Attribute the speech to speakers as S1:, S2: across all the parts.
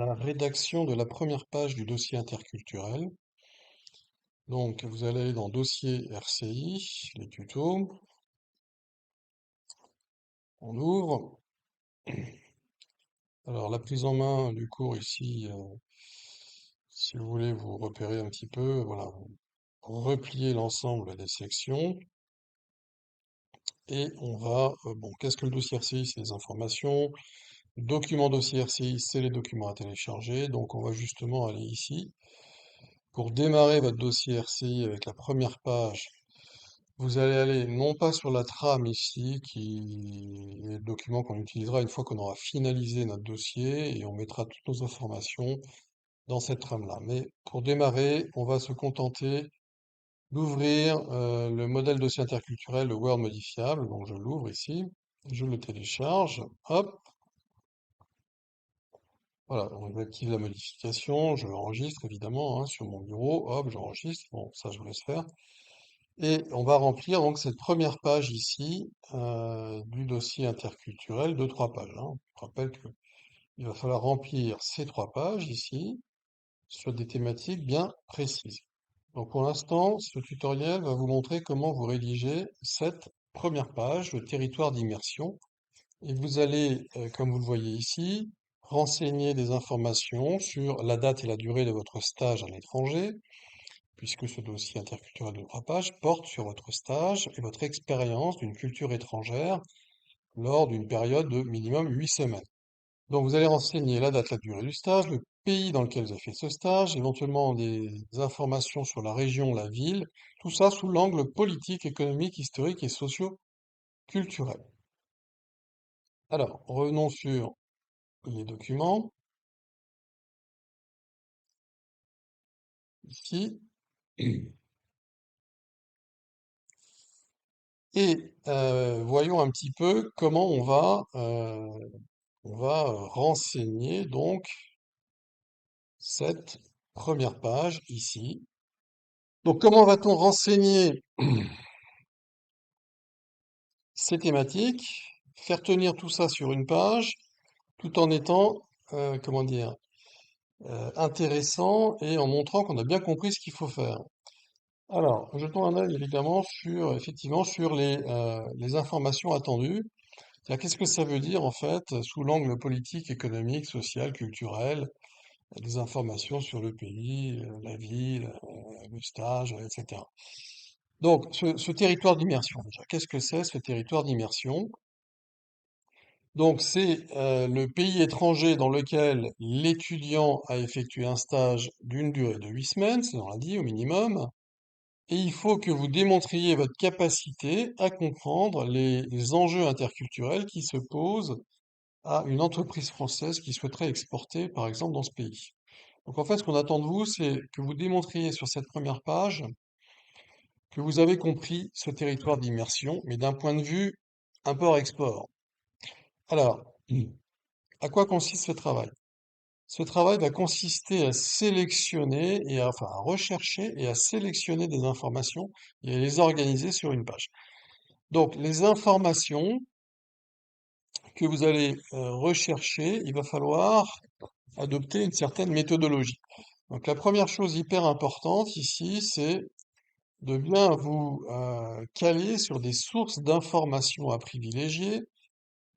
S1: La rédaction de la première page du dossier interculturel. Donc, vous allez aller dans Dossier RCI, les tutos. On ouvre. Alors, la prise en main du cours ici, si vous voulez vous repérer un petit peu, voilà, vous repliez l'ensemble des sections et on va, bon, qu'est-ce que le dossier RCI? C'est les informations. Document dossier RCI, c'est les documents à télécharger. Donc, on va justement aller ici. Pour démarrer votre dossier RCI avec la première page, vous allez aller non pas sur la trame ici, qui est le document qu'on utilisera une fois qu'on aura finalisé notre dossier et on mettra toutes nos informations dans cette trame-là. Mais pour démarrer, on va se contenter d'ouvrir le modèle dossier interculturel, le Word modifiable. Donc je l'ouvre ici, je le télécharge, hop, voilà, on active la modification, je l'enregistre évidemment hein, sur mon bureau, hop, j'enregistre, bon ça je vous laisse faire. Et on va remplir donc cette première page ici du dossier interculturel de 3 pages, hein. Je rappelle qu'il va falloir remplir ces 3 pages ici sur des thématiques bien précises. Donc pour l'instant, ce tutoriel va vous montrer comment vous rédigez cette première page, le territoire d'immersion. Et vous allez, comme vous le voyez ici, renseigner des informations sur la date et la durée de votre stage à l'étranger, puisque ce dossier interculturel de 3 pages porte sur votre stage et votre expérience d'une culture étrangère lors d'une période de minimum 8 semaines. Donc vous allez renseigner la date, la durée du stage, le pays dans lequel vous avez fait ce stage, éventuellement des informations sur la région, la ville, tout ça sous l'angle politique, économique, historique et socio-culturel. Alors, revenons sur les documents. Ici. Et voyons un petit peu comment on va renseigner donc cette première page ici. Donc comment va-t-on renseigner ces thématiques, faire tenir tout ça sur une page, tout en étant, comment dire, intéressant et en montrant qu'on a bien compris ce qu'il faut faire. Alors, jetons un œil évidemment sur, effectivement, sur les informations attendues. C'est-à-dire, qu'est-ce que ça veut dire en fait, sous l'angle politique, économique, social, culturel, des informations sur le pays, la ville, le stage, etc. Donc, ce territoire d'immersion, déjà, qu'est-ce que c'est ce territoire d'immersion? Donc, c'est le pays étranger dans lequel l'étudiant a effectué un stage d'une durée de 8 semaines, c'est on l'a dit au minimum, et il faut que vous démontriez votre capacité à comprendre les enjeux interculturels qui se posent à une entreprise française qui souhaiterait exporter, par exemple, dans ce pays. Donc en fait, ce qu'on attend de vous, c'est que vous démontriez sur cette première page que vous avez compris ce territoire d'immersion, mais d'un point de vue import-export. Alors, à quoi consiste ce travail? Ce travail va consister à sélectionner enfin, à rechercher et à sélectionner des informations et à les organiser sur une page. Donc, les informations que vous allez rechercher, il va falloir adopter une certaine méthodologie. Donc la première chose hyper importante ici, c'est de bien vous caler sur des sources d'informations à privilégier.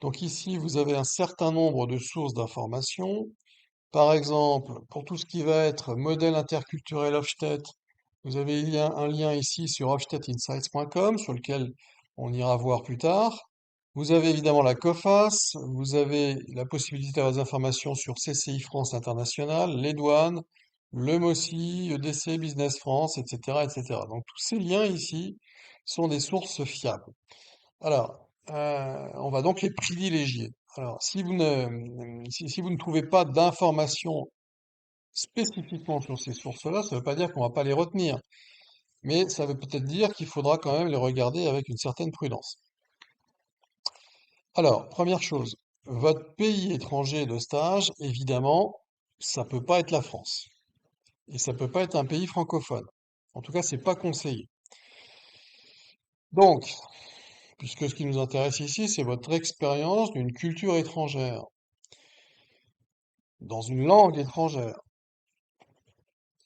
S1: Donc ici, vous avez un certain nombre de sources d'informations. Par exemple, pour tout ce qui va être modèle interculturel Hofstede, vous avez un lien ici sur hofstedtinsights.com sur lequel on ira voir plus tard. Vous avez évidemment la COFAS, vous avez la possibilité d'avoir des informations sur CCI France International, les douanes, le MOSI, EDC, Business France, etc., etc. Donc tous ces liens ici sont des sources fiables. Alors, on va donc les privilégier. Alors, si vous ne trouvez pas d'informations spécifiquement sur ces sources-là, ça ne veut pas dire qu'on ne va pas les retenir, mais ça veut peut-être dire qu'il faudra quand même les regarder avec une certaine prudence. Alors, première chose, votre pays étranger de stage, évidemment, ça peut pas être la France. Et ça peut pas être un pays francophone. En tout cas, c'est pas conseillé. Donc, puisque ce qui nous intéresse ici, c'est votre expérience d'une culture étrangère. dans une langue étrangère.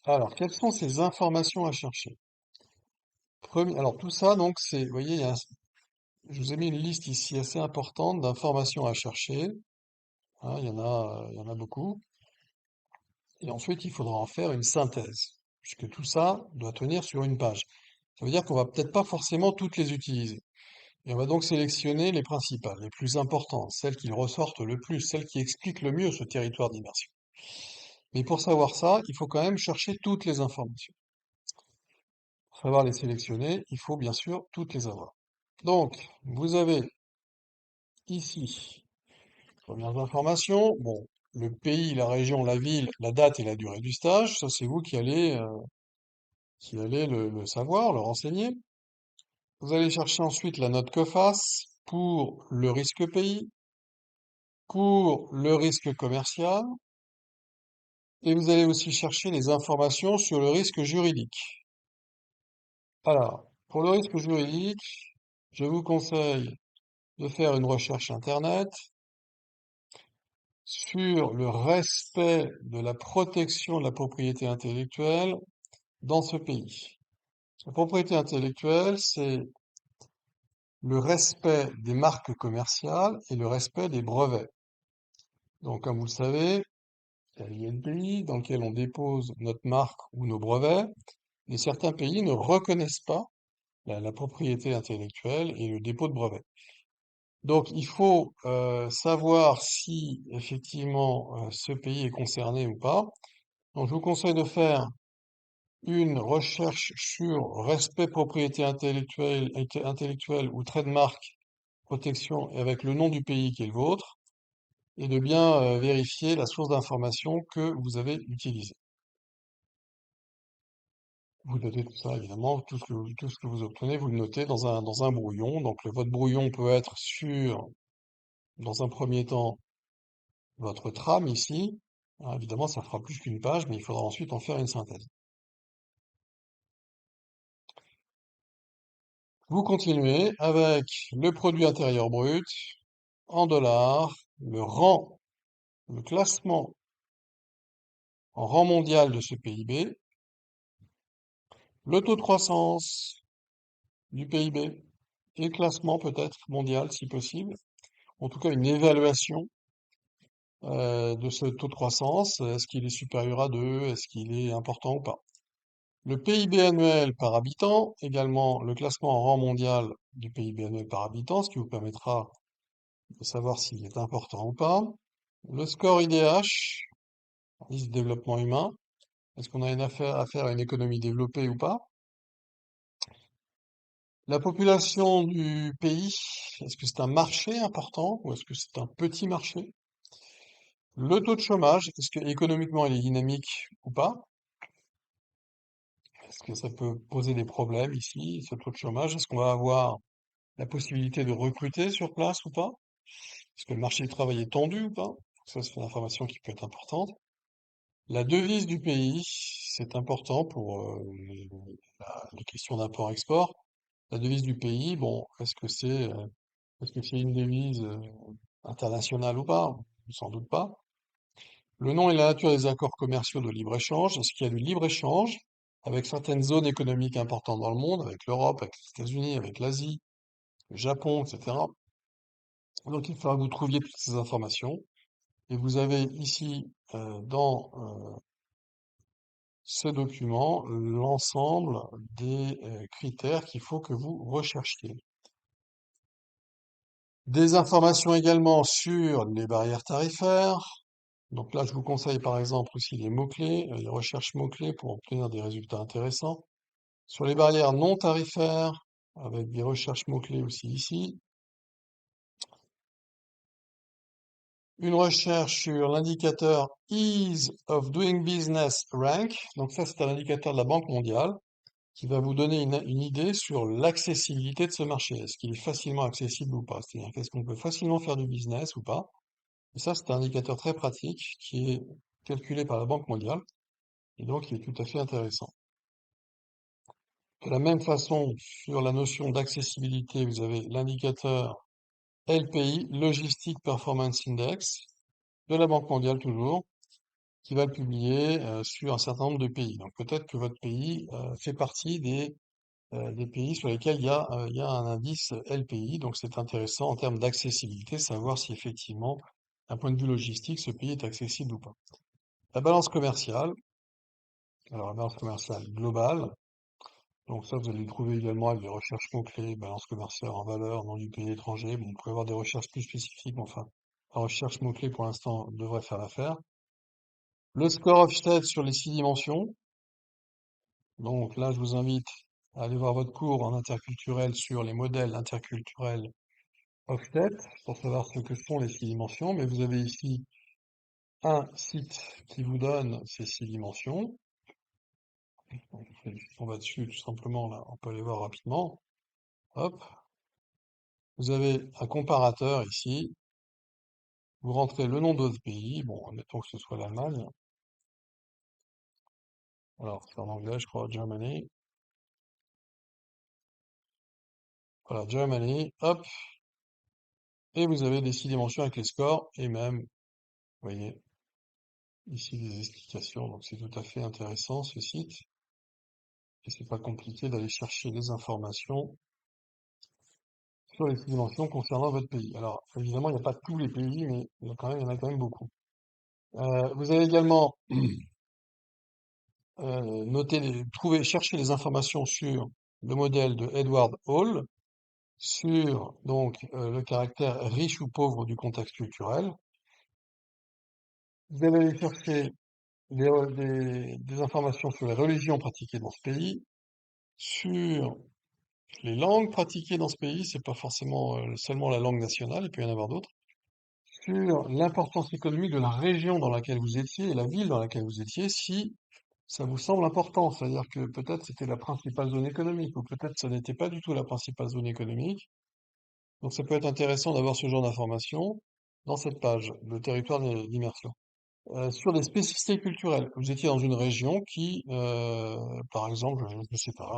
S1: Alors, quelles sont ces informations à chercher? Alors, tout ça, donc, vous voyez, je vous ai mis une liste ici assez importante d'informations à chercher. Hein, il y en a beaucoup. Et ensuite, il faudra en faire une synthèse, puisque tout ça doit tenir sur une page. Ça veut dire qu'on va peut-être pas forcément toutes les utiliser. Et on va donc sélectionner les principales, les plus importantes, celles qui ressortent le plus, celles qui expliquent le mieux ce territoire d'immersion. Mais pour savoir ça, il faut quand même chercher toutes les informations. Pour savoir les sélectionner, il faut bien sûr toutes les avoir. Donc, vous avez ici, premières informations, bon, le pays, la région, la ville, la date et la durée du stage, ça c'est vous qui allez le savoir, le renseigner. Vous allez chercher ensuite la note COFAS pour le risque pays, pour le risque commercial, et vous allez aussi chercher les informations sur le risque juridique. Alors, pour le risque juridique, je vous conseille de faire une recherche Internet sur le respect de la protection de la propriété intellectuelle dans ce pays. La propriété intellectuelle, c'est le respect des marques commerciales et le respect des brevets. Donc, comme vous le savez, il y a des pays dans lesquels on dépose notre marque ou nos brevets, et certains pays ne reconnaissent pas la propriété intellectuelle et le dépôt de brevets. Donc, il faut savoir si effectivement ce pays est concerné ou pas. Donc, je vous conseille de faire une recherche sur respect propriété intellectuelle ou trademark protection et avec le nom du pays qui est le vôtre et de bien vérifier la source d'information que vous avez utilisée. Vous notez tout ça, évidemment, tout ce que vous obtenez, vous le notez dans un brouillon. Donc, votre brouillon peut être sur, dans un premier temps, votre trame ici. Hein, évidemment, ça fera plus qu'une page, mais il faudra ensuite en faire une synthèse. Vous continuez avec le produit intérieur brut en dollars, le rang, le classement en rang mondial de ce PIB, le taux de croissance du PIB et le classement peut-être mondial si possible. En tout cas, une évaluation de ce taux de croissance. Est-ce qu'il est supérieur à 2? Est-ce qu'il est important ou pas? Le PIB annuel par habitant, également le classement en rang mondial du PIB annuel par habitant, ce qui vous permettra de savoir s'il est important ou pas. Le score IDH, indice de développement humain, est-ce qu'on a une affaire à une économie développée ou pas? La population du pays, est-ce que c'est un marché important ou est-ce que c'est un petit marché? Le taux de chômage, est-ce que économiquement il est dynamique ou pas? Est-ce que ça peut poser des problèmes ici, ce taux de chômage? Est-ce qu'on va avoir la possibilité de recruter sur place ou pas? Est-ce que le marché du travail est tendu ou pas? Ça, c'est une information qui peut être importante. La devise du pays, c'est important pour les questions d'import-export. La devise du pays, bon, est-ce que c'est une devise internationale ou pas? Sans doute pas. Le nom et la nature des accords commerciaux de libre-échange. Est-ce qu'il y a du libre-échange avec certaines zones économiques importantes dans le monde, avec l'Europe, avec les États-Unis, avec l'Asie, le Japon, etc. Donc il faudra que vous trouviez toutes ces informations. Et vous avez ici, dans ce document, l'ensemble des critères qu'il faut que vous recherchiez. Des informations également sur les barrières tarifaires. Donc là, je vous conseille par exemple aussi les mots-clés, les recherches mots-clés pour obtenir des résultats intéressants. Sur les barrières non tarifaires, avec des recherches mots-clés aussi ici. Une recherche sur l'indicateur Ease of Doing Business Rank. Donc ça, c'est un indicateur de la Banque mondiale qui va vous donner une idée sur l'accessibilité de ce marché. Est-ce qu'il est facilement accessible ou pas? C'est-à-dire qu'est-ce qu'on peut facilement faire du business ou pas? Et ça, c'est un indicateur très pratique qui est calculé par la Banque mondiale et donc qui est tout à fait intéressant. De la même façon, sur la notion d'accessibilité, vous avez l'indicateur LPI, Logistic Performance Index, de la Banque mondiale toujours, qui va le publier sur un certain nombre de pays. Donc peut-être que votre pays fait partie des pays sur lesquels il y a un indice LPI. Donc c'est intéressant en termes d'accessibilité, savoir si effectivement, d'un point de vue logistique, ce pays est accessible ou pas. La balance commerciale, alors la balance commerciale globale, donc ça vous allez le trouver également avec des recherches mots-clés, balance commerciale en valeur, nom du pays étranger. Bon, vous pouvez avoir des recherches plus spécifiques, mais enfin, la recherche mots-clés pour l'instant devrait faire l'affaire. Le score Hofstede sur les 6 dimensions. Donc là, je vous invite à aller voir votre cours en interculturel sur les modèles interculturels Hofstede pour savoir ce que sont les 6 dimensions. Mais vous avez ici un site qui vous donne ces 6 dimensions. Donc, on va dessus tout simplement là, on peut aller voir rapidement. Hop, vous avez un comparateur ici. Vous rentrez le nom de votre pays. Bon, admettons que ce soit l'Allemagne. Alors, c'est en anglais, je crois, Germany. Voilà, Germany. Hop, et vous avez les 6 dimensions avec les scores et même, vous voyez, ici des explications. Donc, c'est tout à fait intéressant ce site. Et c'est pas compliqué d'aller chercher des informations sur les 6 dimensions concernant votre pays. Alors, évidemment, il n'y a pas tous les pays, mais il y en a quand même beaucoup. Vous avez également chercher les informations sur le modèle de Edward Hall, sur donc le caractère riche ou pauvre du contexte culturel. Vous allez aller chercher des informations sur les religions pratiquées dans ce pays, sur les langues pratiquées dans ce pays, c'est pas forcément seulement la langue nationale, il peut y en avoir d'autres, sur l'importance économique de la région dans laquelle vous étiez et la ville dans laquelle vous étiez, si ça vous semble important, c'est-à-dire que peut-être c'était la principale zone économique, ou peut-être ça n'était pas du tout la principale zone économique. Donc ça peut être intéressant d'avoir ce genre d'informations dans cette page, le territoire d'immersion. Sur les spécificités culturelles, vous étiez dans une région qui, par exemple, je ne sais pas,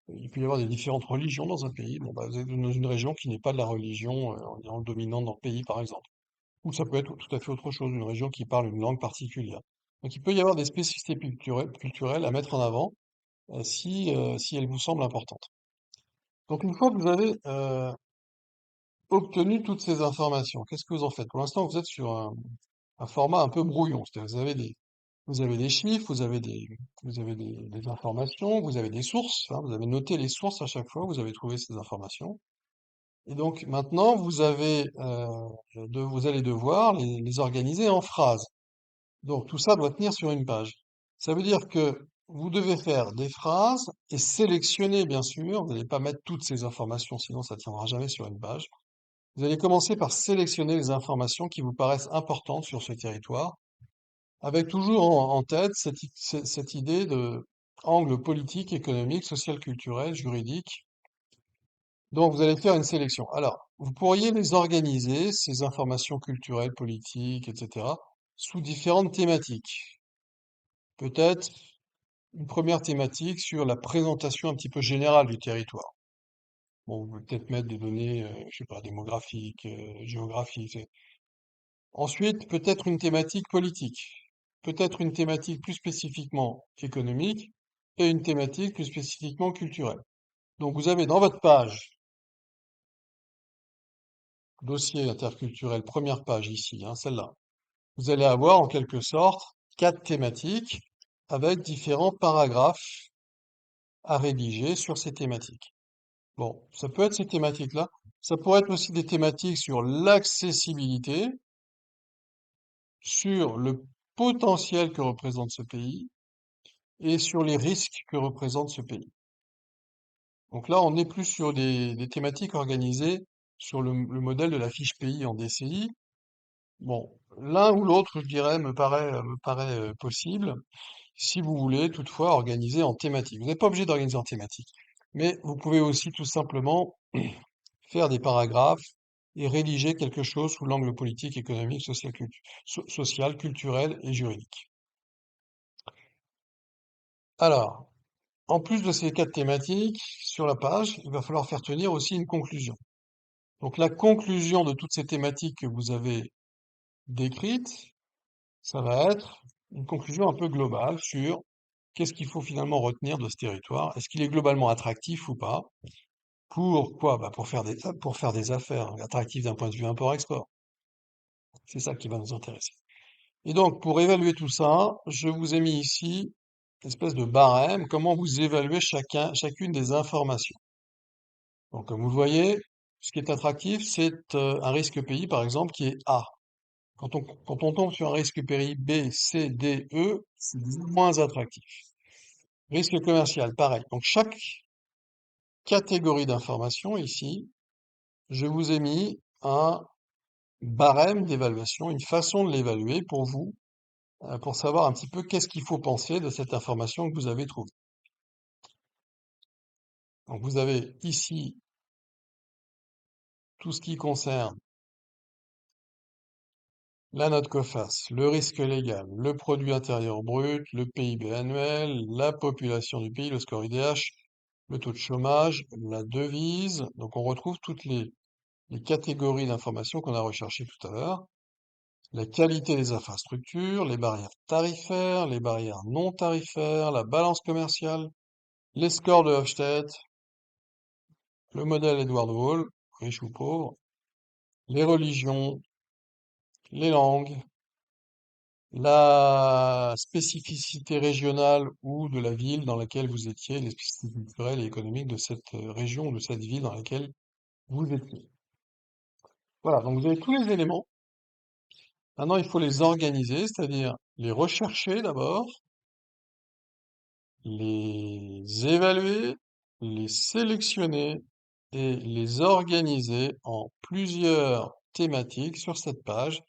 S1: il peut y avoir des différentes religions dans un pays. Bon, bah, vous êtes dans une région qui n'est pas de la religion, en disant dominante dans le pays, par exemple. Ou ça peut être tout à fait autre chose, une région qui parle une langue particulière. Donc il peut y avoir des spécificités culturelles à mettre en avant si elles vous semblent importantes. Donc une fois que vous avez obtenu toutes ces informations, qu'est-ce que vous en faites? Pour l'instant, vous êtes sur un format un peu brouillon. C'est-à-dire vous avez des chiffres, vous avez des informations, vous avez des sources, hein, vous avez noté les sources à chaque fois, vous avez trouvé ces informations. Et donc maintenant, vous allez devoir les organiser en phrases. Donc tout ça doit tenir sur une page. Ça veut dire que vous devez faire des phrases et sélectionner, bien sûr. Vous n'allez pas mettre toutes ces informations, sinon ça ne tiendra jamais sur une page. Vous allez commencer par sélectionner les informations qui vous paraissent importantes sur ce territoire, avec toujours en tête cette idée de angle politique, économique, social, culturel, juridique. Donc vous allez faire une sélection. Alors, vous pourriez les organiser, ces informations culturelles, politiques, etc., sous différentes thématiques. Peut-être une première thématique sur la présentation un petit peu générale du territoire. Bon, vous pouvez peut-être mettre des données, je sais pas, démographiques, géographiques. Ensuite, peut-être une thématique politique, peut-être une thématique plus spécifiquement économique et une thématique plus spécifiquement culturelle. Donc vous avez dans votre page, dossier interculturel, première page ici, hein, celle-là, vous allez avoir en quelque sorte 4 thématiques avec différents paragraphes à rédiger sur ces thématiques. Bon, ça peut être ces thématiques-là. Ça pourrait être aussi des thématiques sur l'accessibilité, sur le potentiel que représente ce pays et sur les risques que représente ce pays. Donc là, on est plus sur des thématiques organisées sur le modèle de la fiche pays en DCI. Bon, l'un ou l'autre, je dirais, me paraît possible, si vous voulez toutefois organiser en thématique. Vous n'êtes pas obligé d'organiser en thématique, mais vous pouvez aussi tout simplement faire des paragraphes et rédiger quelque chose sous l'angle politique, économique, social, culturel et juridique. Alors, en plus de ces 4 thématiques, sur la page, il va falloir faire tenir aussi une conclusion. Donc la conclusion de toutes ces thématiques que vous avez décrites, ça va être une conclusion un peu globale sur qu'est-ce qu'il faut finalement retenir de ce territoire. Est-ce qu'il est globalement attractif ou pas? Pourquoi? Bah pour faire des affaires. Attractif d'un point de vue import-export. C'est ça qui va nous intéresser. Et donc, pour évaluer tout ça, je vous ai mis ici une espèce de barème, comment vous évaluez chacune des informations. Donc, comme vous le voyez, ce qui est attractif, c'est un risque pays, par exemple, qui est A. Quand on tombe sur un risque pays B, C, D, E, c'est moins attractif. Risque commercial, pareil. Donc, chaque catégorie d'information ici, je vous ai mis un barème d'évaluation, une façon de l'évaluer pour vous, pour savoir un petit peu qu'est-ce qu'il faut penser de cette information que vous avez trouvée. Donc vous avez ici tout ce qui concerne la note COFAS, le risque légal, le produit intérieur brut, le PIB annuel, la population du pays, le score IDH, le taux de chômage, la devise. Donc on retrouve toutes les catégories d'informations qu'on a recherchées tout à l'heure. La qualité des infrastructures, les barrières tarifaires, les barrières non tarifaires, la balance commerciale, les scores de Hofstede, le modèle Edward Hall, riche ou pauvre, les religions, les langues, la spécificité régionale ou de la ville dans laquelle vous étiez, les spécificités culturelles et économiques de cette région ou de cette ville dans laquelle vous étiez. Voilà, donc vous avez tous les éléments. Maintenant, il faut les organiser, c'est-à-dire les rechercher d'abord, les évaluer, les sélectionner et les organiser en plusieurs thématiques sur cette page.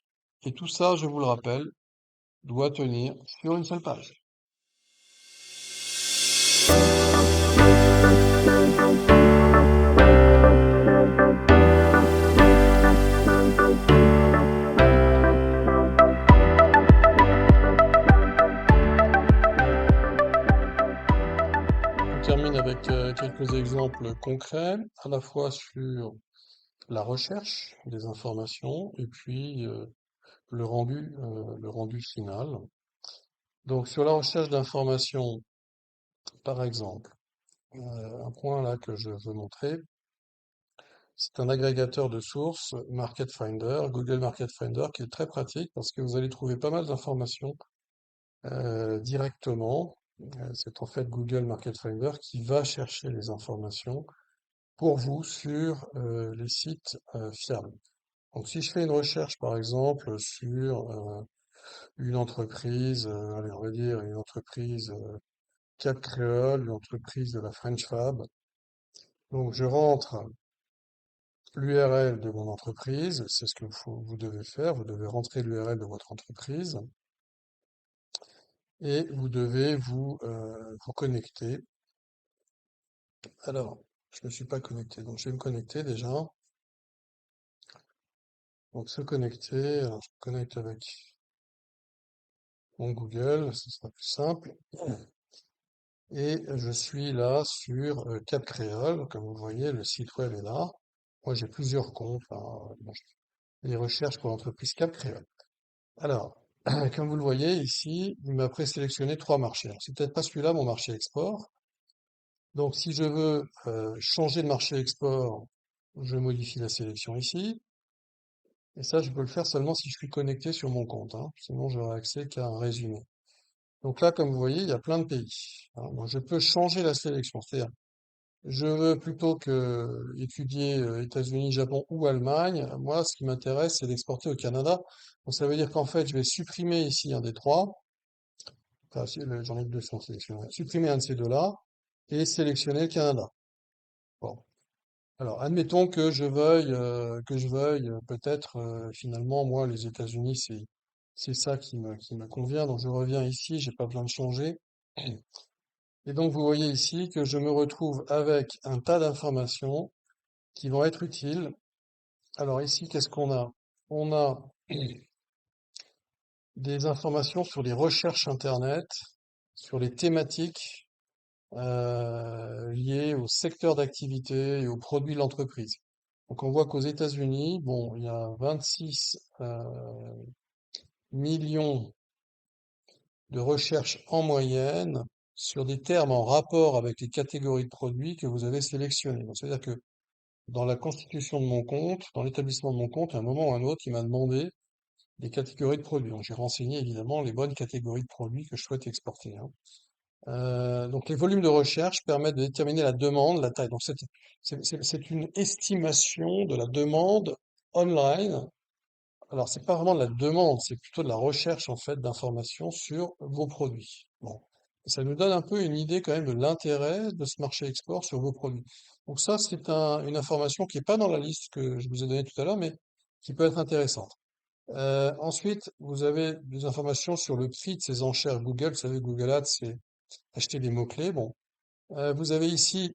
S1: Et tout ça, je vous le rappelle, doit tenir sur une seule page. On termine avec quelques exemples concrets, à la fois sur la recherche des informations et puis le rendu final. Donc sur la recherche d'informations, par exemple, un point là que je veux montrer, c'est un agrégateur de sources, Market Finder, Google Market Finder, qui est très pratique parce que vous allez trouver pas mal d'informations directement. C'est en fait Google Market Finder qui va chercher les informations pour vous sur les sites fiables. Donc si je fais une recherche par exemple sur une entreprise, allez on va dire une entreprise Cap Créole, une entreprise de la French Fab, donc je rentre l'URL de mon entreprise, c'est ce que vous devez faire, vous devez rentrer l'URL de votre entreprise et vous devez vous connecter. Alors, je ne me suis pas connecté, donc je vais me connecter déjà. Donc se connecter, alors je me connecte avec mon Google, ce sera plus simple. Et je suis là sur Cap Créole, comme vous voyez, le site web est là. Moi j'ai plusieurs comptes, hein, bon, je fais des recherches pour l'entreprise Cap Créole. Alors, comme vous le voyez ici, il m'a présélectionné trois marchés. Alors, c'est peut-être pas celui-là mon marché export. Donc si je veux changer de marché export, je modifie la sélection ici. Et ça, je peux le faire seulement si je suis connecté sur mon compte, hein. Sinon, j'aurai accès qu'à un résumé. Donc là, comme vous voyez, il y a plein de pays. Alors, moi, je peux changer la sélection. C'est-à-dire, je veux plutôt que étudier États-Unis, Japon ou Allemagne. Moi, ce qui m'intéresse, c'est d'exporter au Canada. Donc ça veut dire qu'en fait, je vais supprimer ici un des trois. Enfin, j'en ai que deux sont sélectionnés. Supprimer un de ces deux-là et sélectionner le Canada. Bon. Alors, admettons que je veuille peut-être finalement moi les États-Unis c'est ça qui me convient. Donc je reviens ici, j'ai pas besoin de changer. Et donc vous voyez ici que je me retrouve avec un tas d'informations qui vont être utiles. Alors ici, qu'est-ce qu'on a? On a des informations sur les recherches Internet, sur les thématiques liées au secteur d'activité et aux produits de l'entreprise. Donc on voit qu'aux États-Unis, bon, il y a 26 millions de recherche en moyenne sur des termes en rapport avec les catégories de produits que vous avez sélectionnés. Donc, c'est-à-dire que dans la constitution de mon compte, dans l'établissement de mon compte, à un moment ou à un autre, il m'a demandé des catégories de produits. Donc, j'ai renseigné évidemment les bonnes catégories de produits que je souhaite exporter, hein. Donc, les volumes de recherche permettent de déterminer la demande, la taille. Donc, c'est une estimation de la demande online. Alors, c'est pas vraiment de la demande, c'est plutôt de la recherche en fait d'informations sur vos produits. Bon, ça nous donne un peu une idée quand même de l'intérêt de ce marché export sur vos produits. Donc ça, c'est une information qui est pas dans la liste que je vous ai donnée tout à l'heure, mais qui peut être intéressante. Ensuite, vous avez des informations sur le prix de ces enchères Google. Vous savez, Google Ads, c'est acheter des mots-clés. Bon, vous avez ici,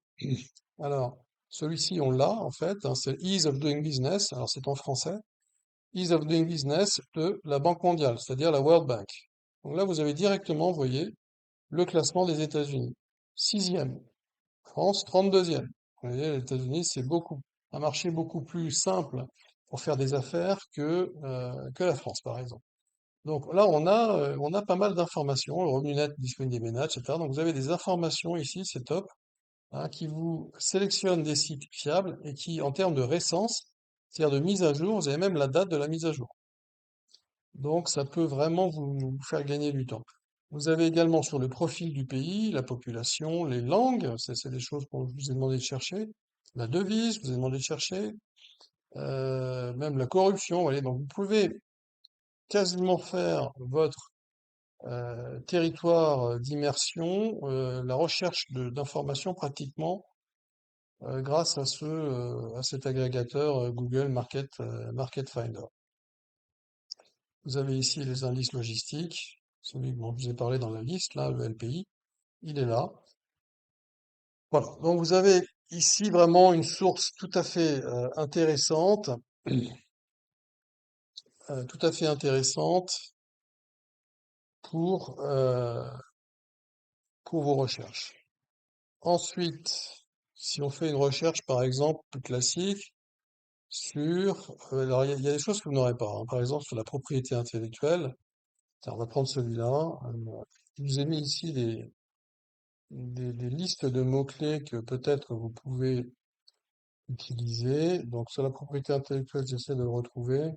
S1: alors, celui-ci, on l'a en fait, hein, c'est Ease of Doing Business. Alors, c'est en français. Ease of Doing Business de la Banque mondiale, c'est-à-dire la World Bank. Donc là, vous avez directement, vous voyez, le classement des États-Unis. Sixième, France, 32e. Vous voyez, les États-Unis, c'est un marché beaucoup plus simple pour faire des affaires que la France, par exemple. Donc là, on a pas mal d'informations, le revenu net disponible des ménages, etc. Donc vous avez des informations ici, c'est top, hein, qui vous sélectionnent des sites fiables et qui, en termes de récence, c'est-à-dire de mise à jour, vous avez même la date de la mise à jour. Donc, ça peut vraiment vous faire gagner du temps. Vous avez également sur le profil du pays, la population, les langues, ça c'est des choses que je vous ai demandé de chercher, la devise, je vous ai demandé de chercher, même la corruption, vous voyez. Donc, vous pouvez quasiment faire votre territoire d'immersion, la recherche d'informations pratiquement grâce à cet agrégateur Google Market Finder. Vous avez ici les indices logistiques, celui dont je vous ai parlé dans la liste, là, le LPI, il est là. Voilà, donc vous avez ici vraiment une source tout à fait intéressante, tout à fait intéressante pour, euh, pour vos recherches. Ensuite, si on fait une recherche, par exemple, plus classique, alors il y a des choses que vous n'aurez pas, hein. Par exemple, sur la propriété intellectuelle, tiens, on va prendre celui-là. Je vous ai mis ici des listes de mots-clés que peut-être vous pouvez utiliser. Donc, sur la propriété intellectuelle, j'essaie de le retrouver.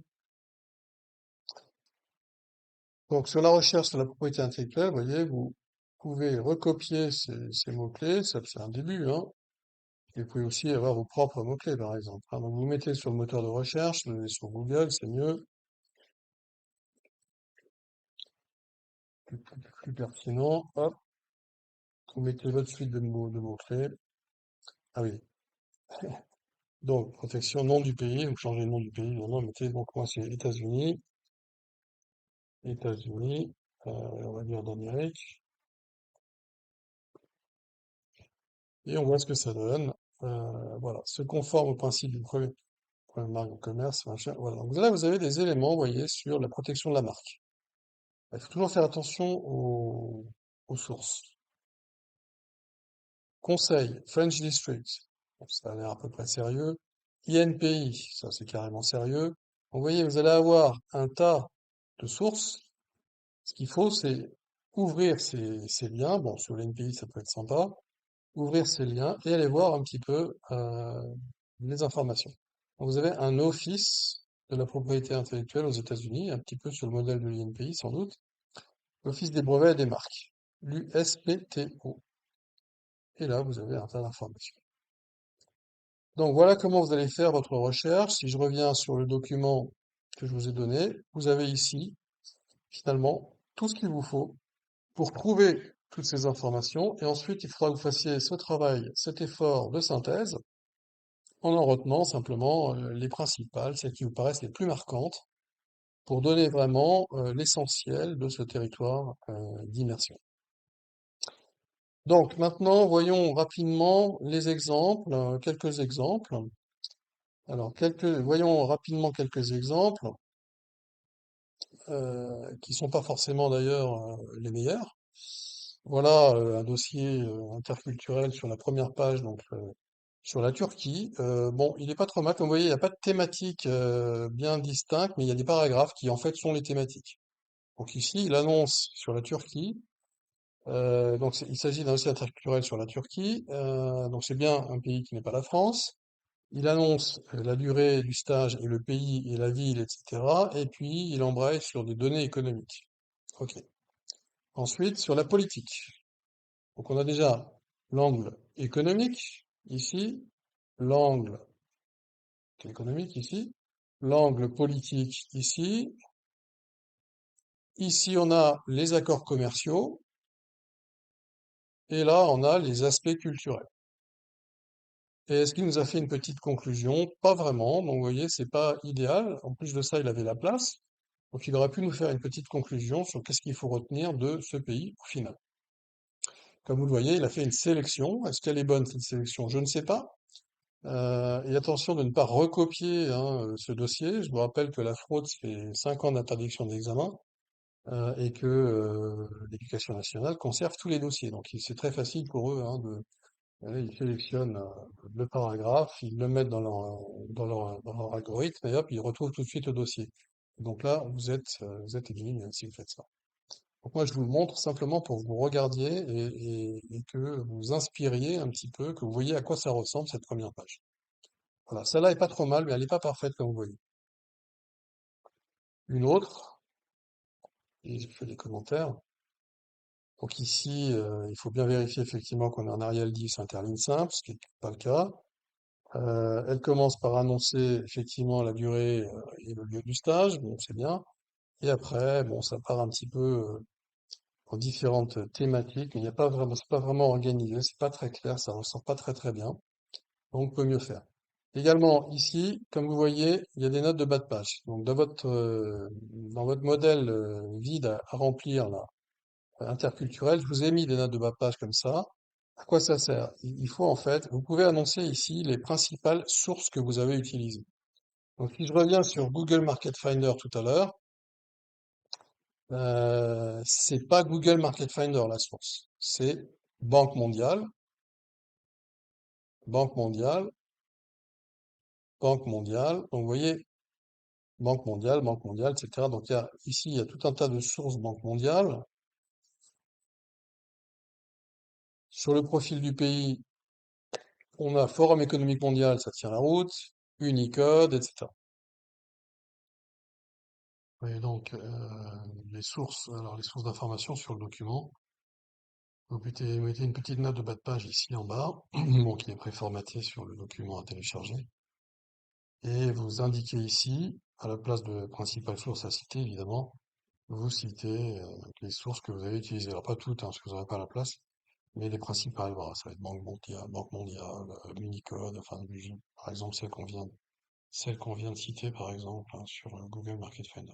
S1: Donc, sur la recherche sur la propriété intellectuelle, vous voyez, vous pouvez recopier ces mots-clés. Ça, c'est un début, hein. Et vous pouvez aussi avoir vos propres mots-clés, par exemple, hein. Donc, vous mettez sur le moteur de recherche, vous allez sur Google, c'est mieux, plus pertinent. Hop, vous mettez votre suite de mots-clés. Ah oui. Donc, protection, nom du pays, vous changez le nom du pays, évidemment, mettez, donc moi c'est États-Unis, États-Unis, on va dire d'Amérique, et on voit ce que ça donne. Voilà, se conforme au principe du premier marque de commerce, machin. Voilà. Donc là, vous avez des éléments, vous voyez, sur la protection de la marque. Il faut toujours faire attention aux sources. Conseil, French District, bon, ça a l'air à peu près sérieux. INPI, ça c'est carrément sérieux. Donc, vous voyez, vous allez avoir un tas de sources. Ce qu'il faut, c'est ouvrir ces liens. Bon, sur l'NPI, ça peut être sympa. Ouvrir ces liens et aller voir un petit peu les informations. Donc, vous avez un office de la propriété intellectuelle aux États-Unis, un petit peu sur le modèle de l'INPI sans doute, l'Office des brevets et des marques, l'USPTO. Et là, vous avez un tas d'informations. Donc voilà comment vous allez faire votre recherche. Si je reviens sur le document que je vous ai donné, vous avez ici finalement tout ce qu'il vous faut pour trouver toutes ces informations. Et ensuite, il faudra que vous fassiez ce travail, cet effort de synthèse, en retenant simplement les principales, celles qui vous paraissent les plus marquantes, pour donner vraiment l'essentiel de ce territoire d'immersion. Donc maintenant, voyons rapidement les exemples, quelques exemples. Alors, voyons rapidement quelques exemples qui sont pas forcément d'ailleurs les meilleurs. Voilà un dossier interculturel sur la première page, donc sur la Turquie. Bon, il n'est pas trop mal. Comme vous voyez, il n'y a pas de thématique bien distincte, mais il y a des paragraphes qui en fait sont les thématiques. Donc ici, il annonce sur la Turquie. Donc il s'agit d'un dossier interculturel sur la Turquie. Donc c'est bien un pays qui n'est pas la France. Il annonce la durée du stage et le pays et la ville, etc. Et puis il embraye sur des données économiques. Ok. Ensuite, sur la politique. Donc on a déjà l'angle économique ici, l'angle économique ici, l'angle politique ici. Ici, on a les accords commerciaux et là, on a les aspects culturels. Et est-ce qu'il nous a fait une petite conclusion? Pas vraiment. Donc, vous voyez, c'est pas idéal. En plus de ça, il avait la place. Donc, il aurait pu nous faire une petite conclusion sur qu'est-ce qu'il faut retenir de ce pays au final. Comme vous le voyez, il a fait une sélection. Est-ce qu'elle est bonne, cette sélection? Je ne sais pas. Et attention de ne pas recopier hein, ce dossier. Je vous rappelle que la fraude, c'est 5 ans d'interdiction d'examen et que l'éducation nationale conserve tous les dossiers. Donc, c'est très facile pour eux hein, ils sélectionnent le paragraphe, ils le mettent dans leur algorithme et hop, ils retrouvent tout de suite le dossier. Donc là, vous êtes éligible si vous faites ça. Donc moi, je vous le montre simplement pour que vous regardiez et que vous inspiriez un petit peu, que vous voyez à quoi ça ressemble cette première page. Voilà, celle-là est pas trop mal, mais elle n'est pas parfaite comme vous voyez. Une autre, et je fais des commentaires. Donc ici, il faut bien vérifier effectivement qu'on a un Arial 10 interligne simple, ce qui n'est pas le cas. Elle commence par annoncer effectivement la durée et le lieu du stage, bon c'est bien. Et après, bon, ça part un petit peu en différentes thématiques, mais il n'y a pas vraiment, c'est pas vraiment organisé, c'est pas très clair, ça ressort pas très très bien. Donc, peut mieux faire. Également, ici, comme vous voyez, il y a des notes de bas de page. Donc, dans votre modèle vide à remplir là, interculturel, je vous ai mis des notes de bas de page comme ça. À quoi ça sert? Il faut en fait, vous pouvez annoncer ici les principales sources que vous avez utilisées. Donc, si je reviens sur Google Market Finder tout à l'heure, c'est pas Google Market Finder la source, c'est Banque mondiale, Banque mondiale, Banque mondiale. Donc, vous voyez, Banque mondiale, etc. Donc, ici, il y a tout un tas de sources Banque mondiale. Sur le profil du pays, on a Forum économique mondial, ça tient la route, Unicode, etc. Et donc, les sources d'information sur le document. Vous mettez une petite note de bas de page ici en bas, bon, qui est préformatée sur le document à télécharger. Et vous indiquez ici, à la place de principale source à citer, évidemment, vous citez les sources que vous avez utilisées. Alors pas toutes, hein, parce que vous n'aurez pas la place, mais les principales, voilà, ça va être Banque mondiale, Unicode, enfin, par exemple, celle qu'on vient de citer, par exemple, hein, sur Google Market Finder.